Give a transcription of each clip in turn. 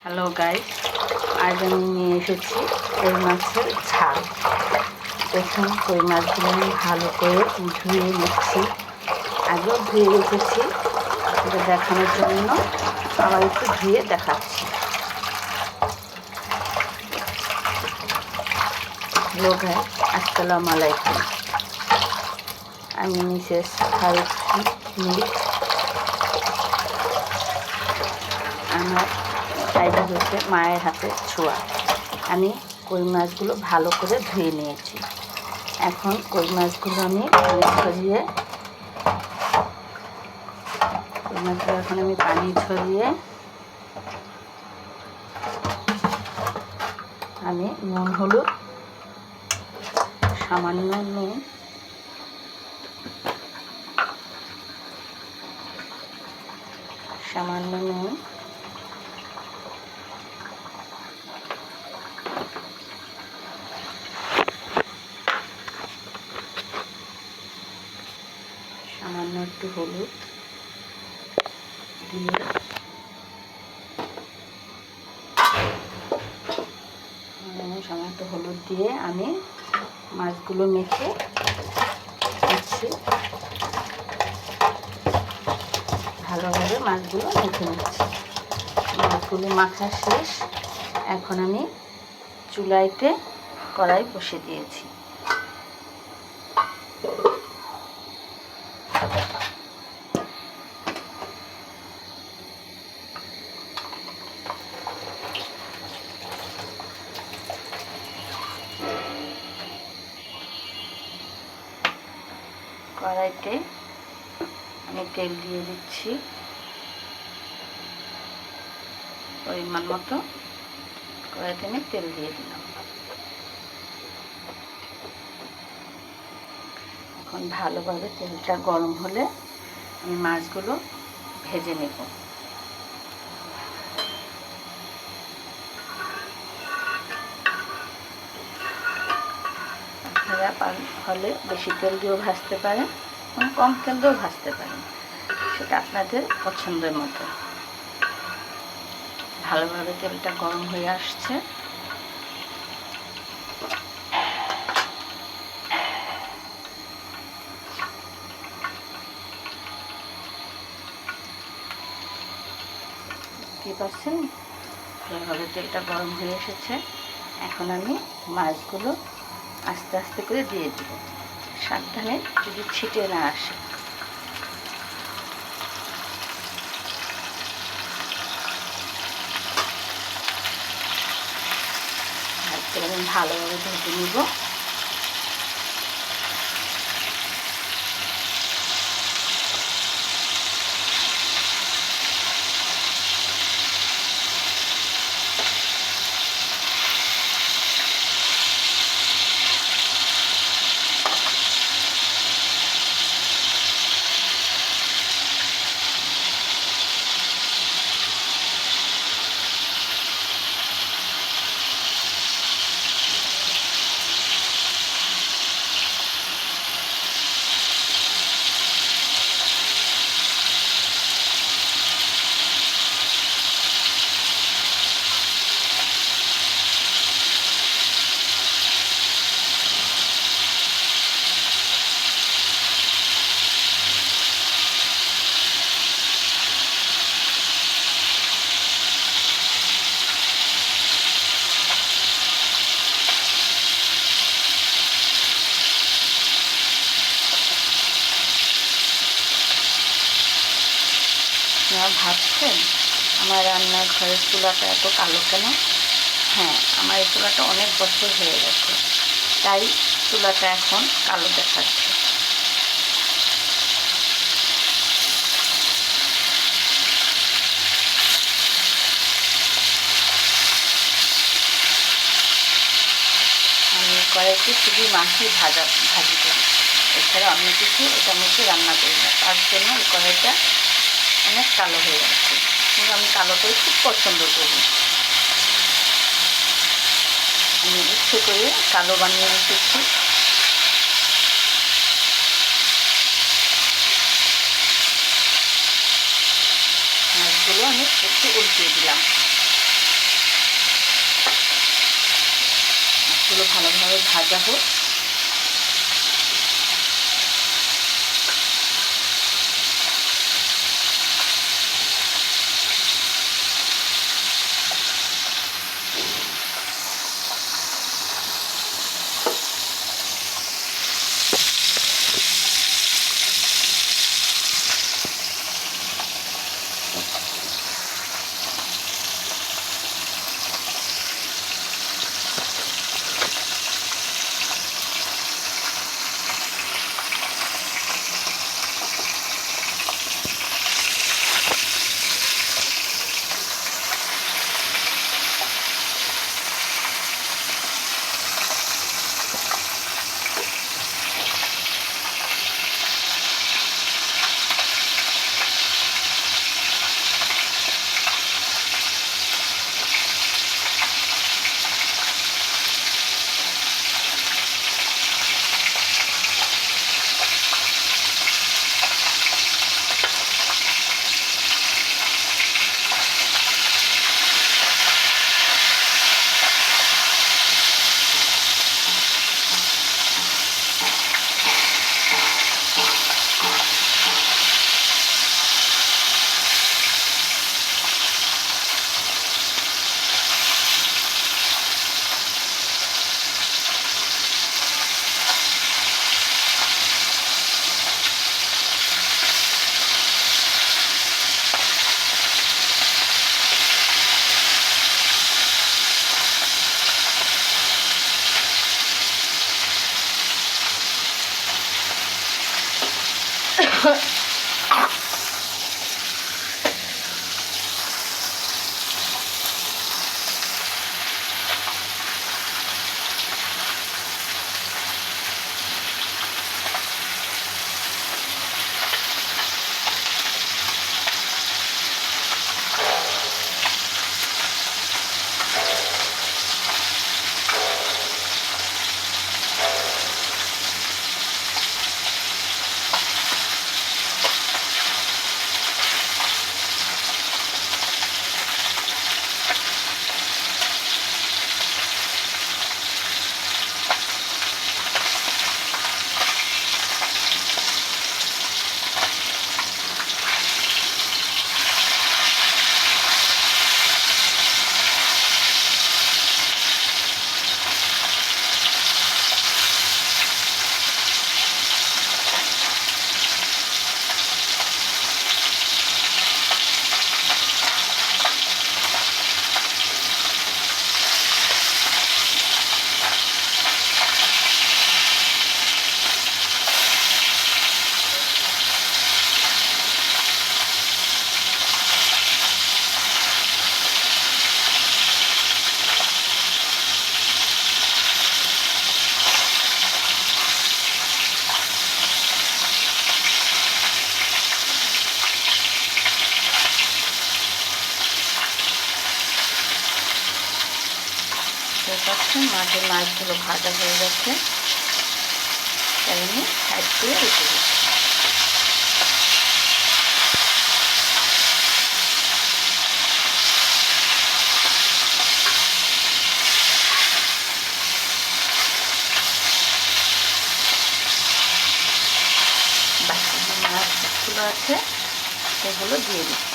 Hello guys, আজ আমি নিয়ে এসেছি কই মাছের ঝাল। দেখুন, কই মাছগুলো আমি ভালো করে ধুয়ে নিচ্ছি। আগেও ধুয়ে রেখেছি, এটা দেখানোর জন্য আবার একটু ধুয়ে দেখাচ্ছি। হ্যালো গাইস, আসসালামু আলাইকুম। আমি মিসেস ফারুকি মিল্ক। আমার আইডি হচ্ছে মায়ের হাতে ছোঁয়া। আমি কই মাছগুলো ভালো করে ধুয়ে নিয়েছি। এখন কই মাছগুলো আমি পানি ছড়িয়ে আমি নুন হলুদ, সামান্য নুন, সামান্য একটু হলুদ দিয়ে আমি মাছগুলো মেখে নিচ্ছি। ভালোভাবে মাছগুলো মেখে নিচ্ছি। মাছগুলো মাখা শেষ। এখন আমি চুলাইতে কড়াই বসিয়ে দিয়েছি। কড়াইতে আমি তেল দিয়ে দিচ্ছি পরিমাণ মতো। কড়াইতে আমি তেল দিয়ে দিলাম। এখন ভালোভাবে তেলটা গরম হলে আমি মাছগুলো ভেজে নেব। আপনারা হলে বেশি তেল দিয়েও ভাজতে পারেন এবং কম তেল দিয়েও ভাজতে পারেন, সেটা আপনাদের পছন্দের মতো। ভালোভাবে তেলটা গরম হয়ে আসছে। দেখতে পাচ্ছেন, ভালোভাবে তেলটা গরম হয়ে এসেছে। এখন আমি মাছগুলো আস্তে আস্তে করে দিয়ে দেব, সাবধানে যদি ছিটে না আসে। আমি ভালোভাবে ভেজে নিব। আপনারা ভাবছেন আমার রান্নার ঘরের চুলাটা এত কালো কেন? হ্যাঁ, আমার এই চুলাটা অনেক বছর হয়ে গেছে, তাই চুলাটা এখন কালো দেখাচ্ছে। আমি কড়াইতে শুধু মাছই ভাজি করি, এছাড়া অন্য কিছু এটার মধ্যে রান্না করি না। তার জন্য এই কড়াইটা অনেক কালো হয়ে যাচ্ছে, কিন্তু আমি কালোটাই খুব পছন্দ করি। আমি ইচ্ছে করে কালো বানিয়ে রেখেছি। মাছগুলো আমি একটু উল্টিয়ে দিলাম। ভালোভাবে ভাজা হোক। মাছগুলো ভাজা হয়ে গেছে, তাই আমি সাইড করে রেখে দিচ্ছি। বাকি যে মাছগুলো আছে সেগুলো দিয়ে দিচ্ছি।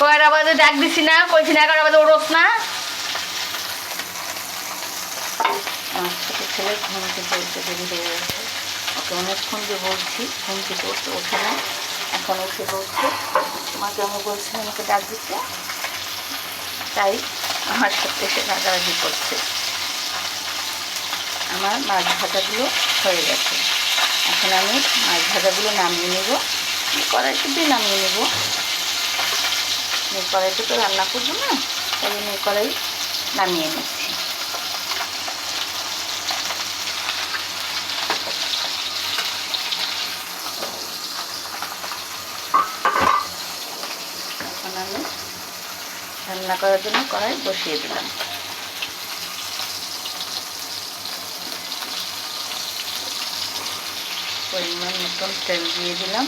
কয়টা বাজে ডাক দিছি না, কইছি না 11টা বাজে ওরস না। আমার ছোটো ছেলে ঘুম থেকে উঠতে দেরি হয়ে গেছে, ওকে অনেকক্ষণ যে বলছি ঘুম থেকে উঠতে ওঠে না, এখন উঠে বলছে তোমাকে আমি বলছি আমাকে ডাক দিতে, তাই আমার সাথে এসে রাগারাগি করছে। আমার মাছ ভাজাগুলো হয়ে গেছে, এখন আমি মাছ ভাজাগুলো নামিয়ে নেব, কড়াইতে দিয়ে নামিয়ে নেব। কড়াইতে তো রান্না করবো না, তাই আমি কড়াই নামিয়ে নিচ্ছি। এখন আমি রান্না করার জন্য কড়াই বসিয়ে দিলাম। পরিমাণ মতন তেল দিয়ে দিলাম।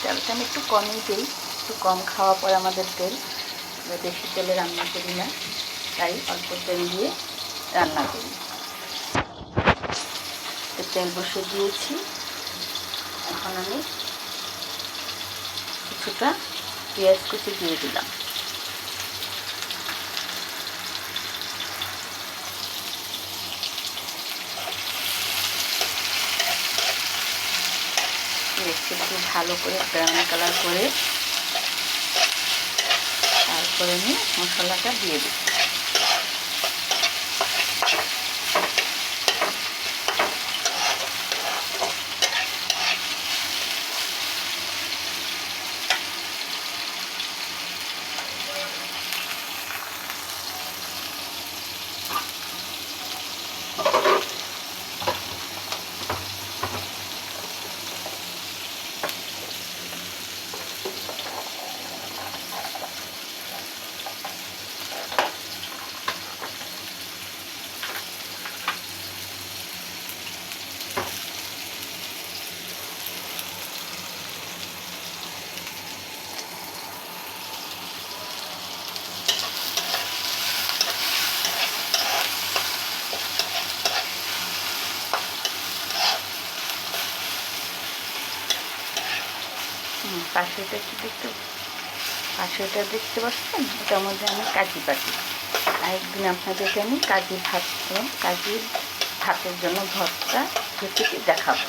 তেলটা আমি একটু কমই দিই, একটু কম খাওয়া পরে আমাদের তেল, বেশি তেলে রান্না করি না, তাই অল্প তেল দিয়ে রান্না করি। তেল বসিয়ে দিয়েছি, এখন আমি কিছুটা পেঁয়াজ কুচি দিয়ে দিলাম। পেঁয়াজটা একটু ভালো করে ব্রাউন কালার করে তারপরে আমি মশলাটা দিয়ে দিই। পাশেটা দেখতে পাচ্ছেন, ওটার মধ্যে আমি কাজি পাতি। আরেকদিন আপনাদেরকে আমি কাজির ভাতের জন্য ভর্তা রেসিপি দেখাবো।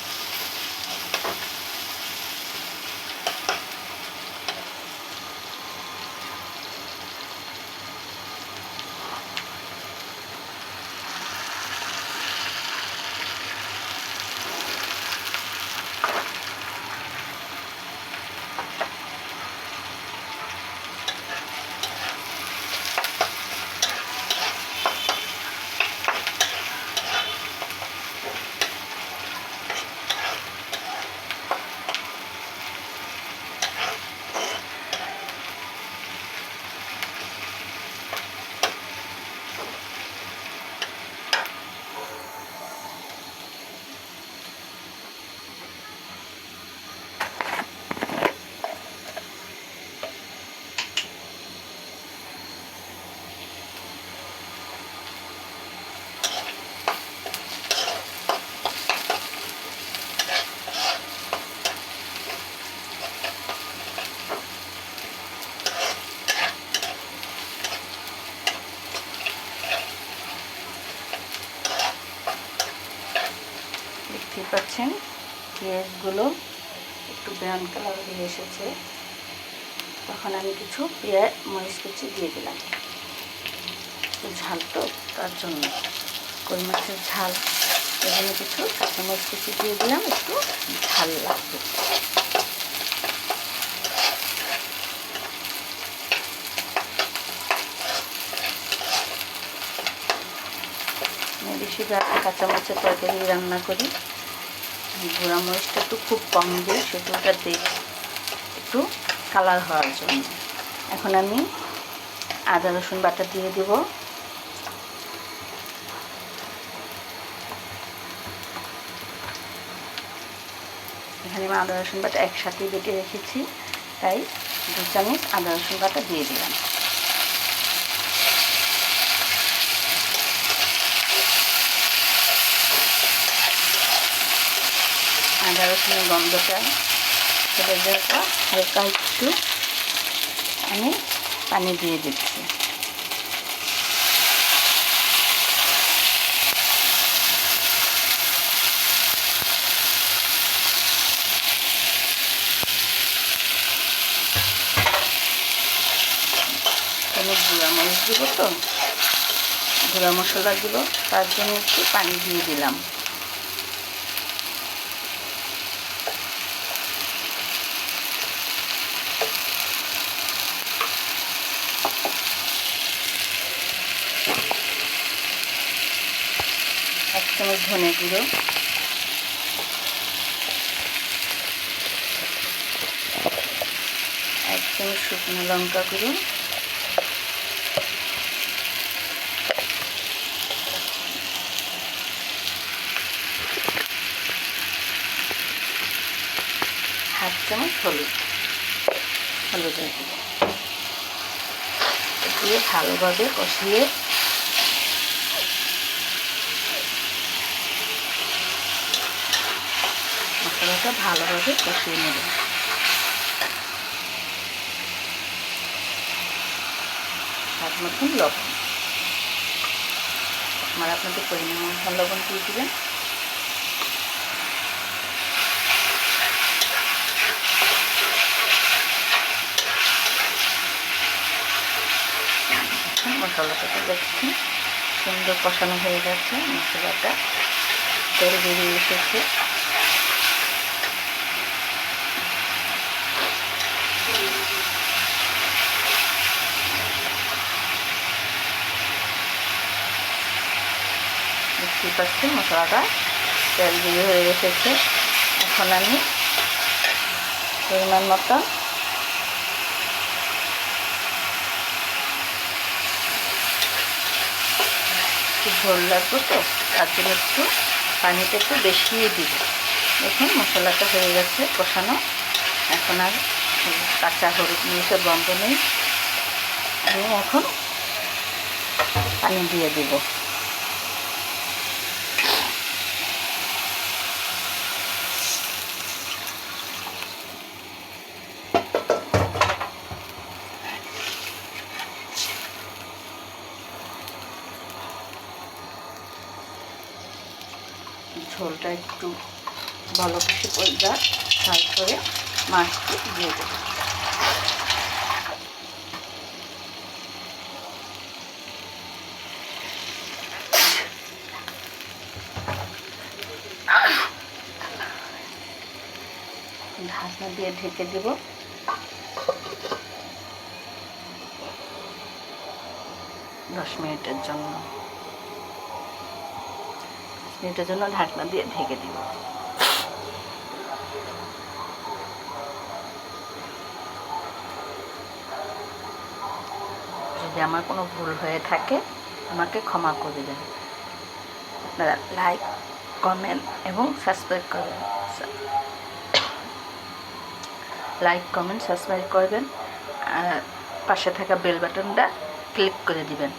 দেখতে পাচ্ছেন পেঁয়াজগুলো একটু ব্রাউন কালার হয়ে এসেছে, তখন আমি কিছু মরিচ কুচি দিয়ে দিলাম। ঝাল তো তার জন্য, কই মাছের ঝাল, এখানে কিছু কাঁচামরিচ কুচি দিয়ে দিলাম, একটু ঝাল লাগবে। বেশিরভাগ কাঁচামরিচের তরকারি রান্না করি, গুঁড়া মরিচটা একটু খুব কম দিই, সেগুলোটা দিই একটু কালার হওয়ার জন্য। এখন আমি আদা রসুন বাটা দিয়ে দেব। এখানে আমি আদা রসুন বাটা একসাথে বেটে রেখেছি, তাই 2 চামচ আদা রসুন বাটা দিয়ে দিলাম। আদা রসুনের গন্ধটা কলিজাটা হালকা একটু আমি পানি দিয়ে দিচ্ছি। আমি গুঁড়া মরিচ দিব, তো গুঁড়া মশলা দিব, তার জন্য একটু পানি দিয়ে দিলাম। এক চামচ ধনে গুঁড়ো, এক চামচ শুকনো লঙ্কা গুঁড়ো, হাফ চামচ হলুদ দিয়ে ভালোভাবে কষিয়ে মশলাটা ভালোভাবে কষিয়ে নেব। স্বাদ মতন লবণ, আপনারা আপনাদের পরিমাণ মতন লবণ দিয়ে দেবেন। মশলাটাকে দেখছি সুন্দর কষানো হয়ে গেছে, মশলাটা তেল বেরিয়ে এসেছে। দেখতেই পাচ্ছেন মশলাটা তেল বেরিয়ে হয়ে এসেছে। এখন আমি পরিমাণ মতো ঝোল লাগবে, তো তার জন্য একটু পানিটা একটু বেশিই দিব। দেখুন মশলাটা হয়ে গেছে কষানো, এখন আর কাঁচা হলুদ মরিচের গন্ধ নেই। আমি এখন পানি দিয়ে দিব। ঝোলটা একটু ভালো কিছু করে যাক, তারপরে মাছটি দিয়ে দেব। ঢাকনা দিয়ে ঢেকে দেব। 10 মিনিটের জন্য ঢাকনা দিয়ে ঢেকে দিব। যদি আমার কোনো ভুল হয়ে থাকে আমাকে ক্ষমা করে দেবেন। আপনারা লাইক, কমেন্ট এবং সাবস্ক্রাইব করবেন। লাইক, কমেন্ট, সাবস্ক্রাইব করবেন, আর পাশে থাকা বেল বাটনটা ক্লিক করে দিবেন,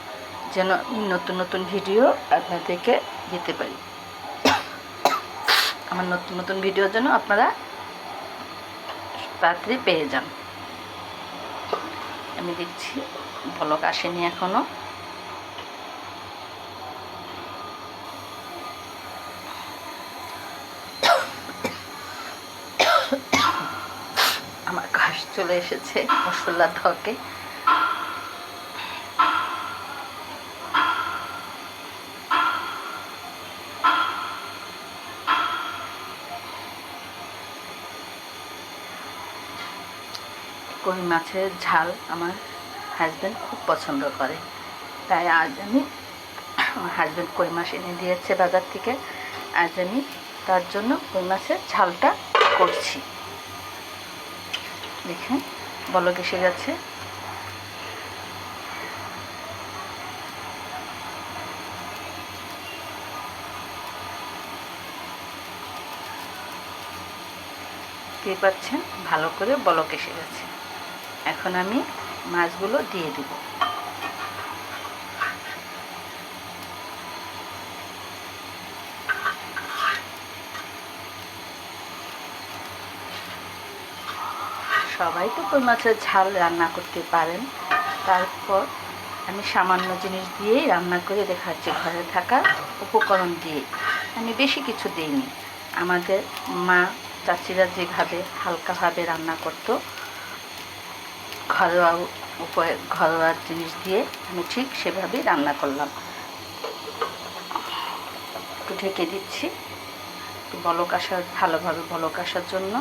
যেন নতুন নতুন ভিডিও আপনাদেরকে দিতে পারি। আমার নতুন নতুন ভিডিওর জন্য আপনারা তাড়াতাড়ি পেয়ে যান। আমি দেখছি বলক আসেনি এখনো। আমার কাশ চলে এসেছে মশলা ধকে। কই মাছের ঝাল আমার হাজব্যান্ড খুব পছন্দ করে, তাই আজ আমি, আমার হাজব্যান্ড কই মাছ এনে দিয়েছে বাজার থেকে, আজ আমি তার জন্য কই মাছের ঝালটা করছি। দেখেন বলক এসে গেছে। দেখতে পাচ্ছেন ভালো করে বলক এসে গেছে। এখন আমি মাছগুলো দিয়ে দিব। সবাই তো কই মাছের ঝাল রান্না করতে পারেন, তারপর আমি সামান্য জিনিস দিয়েই রান্না করে দেখাচ্ছি, ঘরে থাকা উপকরণ দিয়ে। আমি বেশি কিছু দিইনি। আমাদের মা চাচিরা যেভাবে হালকাভাবে রান্না করতো, ঘরোয়া ঘরোয়া জিনিস দিয়ে আমি ঠিক সেভাবেই রান্না করলাম। একটু ঢেকে দিচ্ছি, একটু বলক আসার, ভালোভাবে বলক আসার জন্য।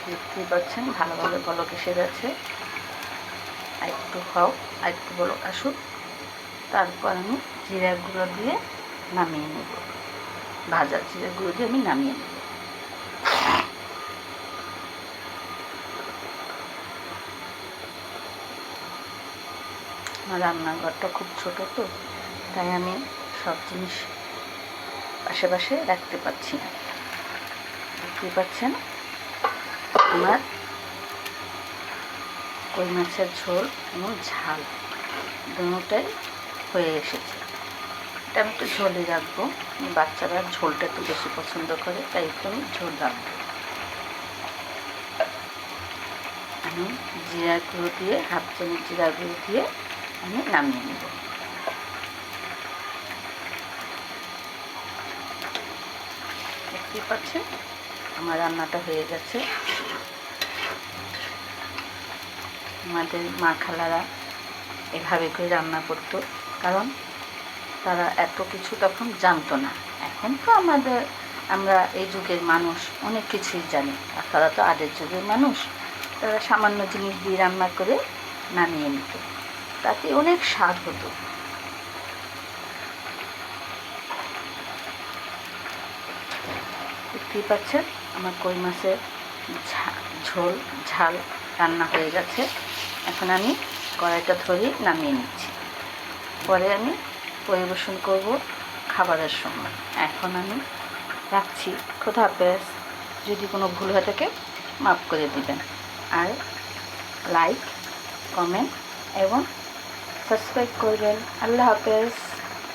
দেখতেই পাচ্ছেন ভালোভাবে বলক এসে গেছে। একটু একটু বলক আসুক, তারপর আমি জিরা গুঁড়ো দিয়ে নামিয়ে নেব। ভাজা জিরা গুঁড়ো দিয়ে আমি নামিয়ে নেব। আমার রান্নাঘরটা খুব ছোট, তো তাই আমি সব জিনিস আশেপাশে রাখতে পারছি না। দেখতেই পাচ্ছেন আমার কই মাছের ঝোল এবং ঝাল দুটোটাই হয়ে এসেছে। এটা আমি একটু ঝোলই রাখবো, বাচ্চারা ঝোলটা একটু বেশি পছন্দ করে, তাই একটু আমি ঝোল রাখবো। আমি জিরা গুঁড়ো দিয়ে, হাফ চামচ জিরা গুঁড়ো দিয়ে আমি নামিয়ে নেব। দেখতেই পাচ্ছেন আমার রান্নাটা হয়ে গেছে। আমাদের মা খালারা এভাবে করে রান্না করতো, কারণ তারা এত কিছু তখন জানতো না। এখন তো আমরা এই যুগের মানুষ অনেক কিছুই জানি, আর তারা তো আগের যুগের মানুষ। তারা সামান্য জিনিস দিয়ে রান্না করে নামিয়ে নিত, তাতে অনেক স্বাদ হতো। দেখতেই পাচ্ছেন আমার কই মাছের ঝোল ঝাল রান্না হয়ে গেছে। এখন আমি কড়াইটা ধরে নামিয়ে নিচ্ছি, পরে আমি পরিবেশন করব খাবারের সময়। এখন আমি রাখছি। খোদা হাফেজ। যদি কোনো ভুল হয়ে থাকে মাফ করে দিবেন, আর লাইক, কমেন্ট এবং সাবস্ক্রাইব করবেন। আল্লাহ হাফেজ।